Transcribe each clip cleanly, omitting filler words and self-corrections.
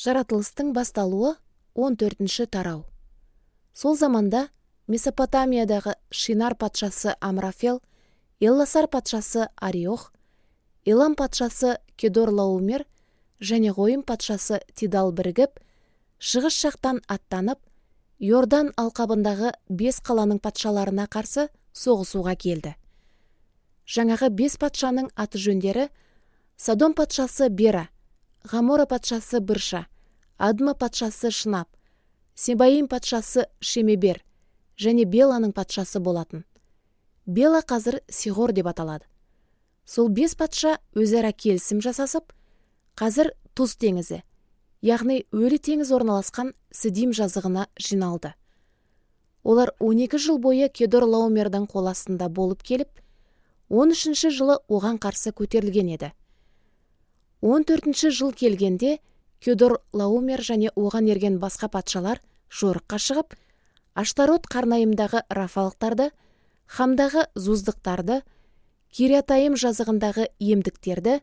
Жаратылыстың басталуы 14-ші тарау. Сол заманда Месопотамиядағы Шинар патшасы Амрафел, Элласар патшасы Ариох, Элам патшасы Кедорлаумер және Ғойым патшасы Тидал бірігіп, шығыс жақтан аттанып, Йордан алқабындағы 5 қаланың патшаларына қарсы соғысуға келді. Жаңағы 5 патшаның аты жөндері Содом патшасы Бера, Ғамора патшасы Бірша, Адма патшасы Шынап, Себаим патшасы Шемебер және Беланың патшасы болатын. Бела қазір Сигор деп аталады. Сол 5 патша өзара келісім жасасып, қазір Тұз теңізі, яғни Өлі теңіз орналасқан Сидим жазығына жиналды. Олар 12 жыл бойы Кедорлаумердің қол астында болып келіп, 13-ші жылы оған қарсы көтерілген еді. 14-ші жыл келгенде Кедорлаумер және оған ерген басқа патшалар жорыққа шығып, Аштарот Қарнайымдағы рафалықтарды, Хамдағы зуздықтарды, Кириатайым жазығындағы емдіктерді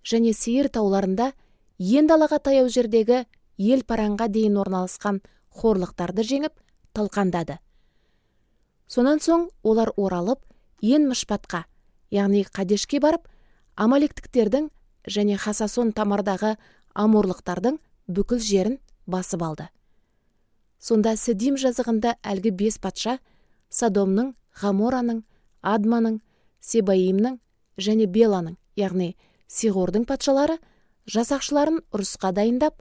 және Сейір тауларында Ен далаға таяу жердегі ел паранға дейін орналасқан хорлықтарды жеңіп, талқандады. Сонан соң олар оралып, Ен Мышпатқа, яғни Қадешке барып, Амалектіктердің және Хасасон Тамардағы аморлықтардың бүкіл жерін басып алды. Сонда Сидим жазығында әлгі 5 патша Содомның, Ғамораның, Адманың, Себаимның және Беланың, яғни Сигордың патшалары жасақшыларын ұрысқа дайындап,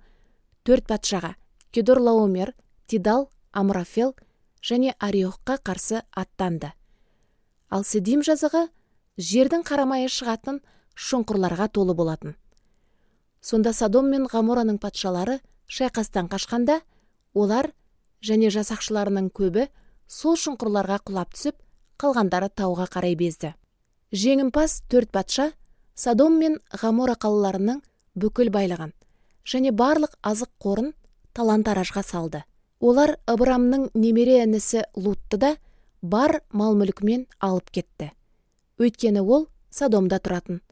4 патшаға Кедорлаумер, Тидал, Амрафел және Ариохқа қарсы аттанды. Ал Сидим жазығы жердің қарамайы шығатын шұңқырларға толы болатын. Сонда Содом мен Ғамораның патшалары шайқастан қашқанда, олар және жасақшыларының көбі сол шұңқырларға құлап түсіп, қалғандары тауға қарай безді. Жеңімпаз 4 патша Содом мен Ғамора қалаларының бүкіл байлығын және барлық азық қорын талан-таражға салды. Олар Ыбырамның немере інісі Лутты да бар мал-мүлкімен алып кетті. Өйткені ол Содомда тұратын.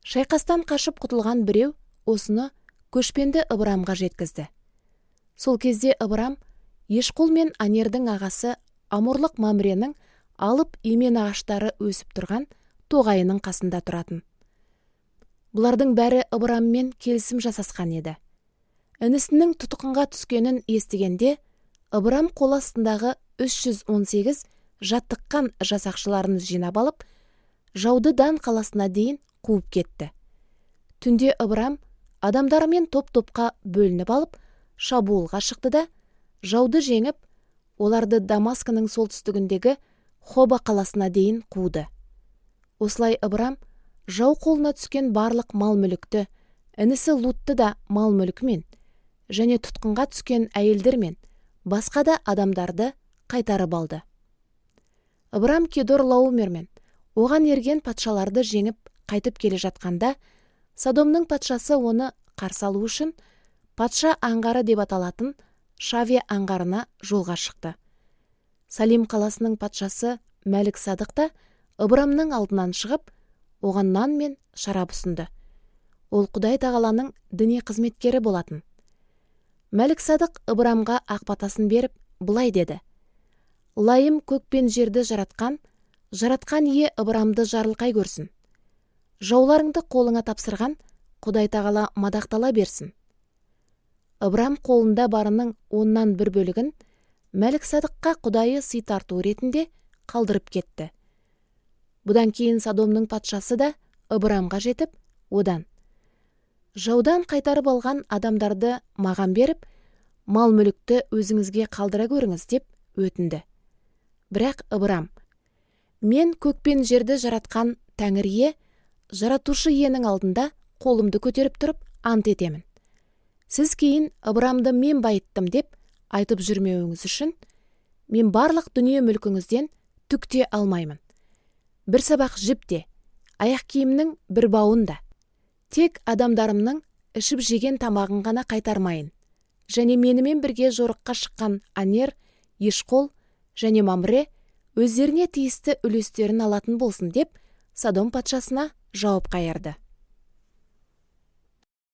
Шайқастан қашып құтылған біреу осыны көшпенді Ыбырамға жеткізді. Сол кезде Ыбырам Ешқол мен Анердің ағасы Аморлық Мамренің алып емен ағаштары өсіп тұрған тоғайының қасында тұратын. Бұлардың бәрі Ыбыраммен келісім жасасқан еді. Інісінің тұтқынға түскенін естігенде, Ыбырам қол астындағы 318 жаттыққан жасақшыларын жинап алып, жауды Дан қаласына дейін қуып кетті. Түнде Ыбырам адамдарымен топ-топқа бөлініп алып, шабуылға шықты да, жауды жеңіп, оларды Дамаскінің солтүстігіндегі Хоба қаласына дейін қуды. Осылай Ыбырам жау қолына түскен барлық мал-мүлікті, інісі Лутты да мал-мүлікімен және тұтқынға түскен әйелдермен басқа да адамдарды қайтарып алды. Ыбырам Кедорлаумермен оған ерген патшаларды жеңіп қайтып келе жатқанда, Содомның патшасы оны қарсы алу үшін патша аңғары деп аталатын Шаве аңғарына жолға шықты. Салим қаласының патшасы Мәлік Садық та Ыбырамның алдынан шығып, оған нан мен шарап ұсынды. Ол Құдай тағаланың діни қызметкері болатын. Мәлік Садық Ыбырамға ақбатасын беріп, былай деді: «Лайым көк пен жерді жаратқан ие Ыбырамды жарылқай көрсін. Жауларыңды қолыңа тапсырған Құдай тағала мадақтала берсін». Ыбырам қолында барының 10-нан 1 бөлігін Мәлік Садыққа Құдайы сый тарту ретінде қалдырып кетті. Бұдан кейін Содомның патшасы да Ыбырамға жетіп, одан: «Жаудан қайтарып алған адамдарды маған беріп, мал-мүлікті өзіңізге қалдыра көріңіз» деп өтінді. Бірақ Ыбырам: «Мен көк пен жерді жаратқан Тәңір ие, жаратушы иенің алдында қолымды көтеріп тұрып ант етемін. Сіз кейін Ыбырамды мен байыттым деп айтып жүрмеуіңіз үшін, мен барлық дүние мүлкіңізден түк те алмаймын. Бір сабақ жіп те, аяқ киімнің бір бауын да. Тек адамдарымның ішіп жеген тамағын ғана қайтармайын. Және менімен бірге жорыққа шыққан Анер, Ешқол және Мамре өздеріне тиісті үлестерін алатын болсын» деп Содом патшасына жауап қайырды.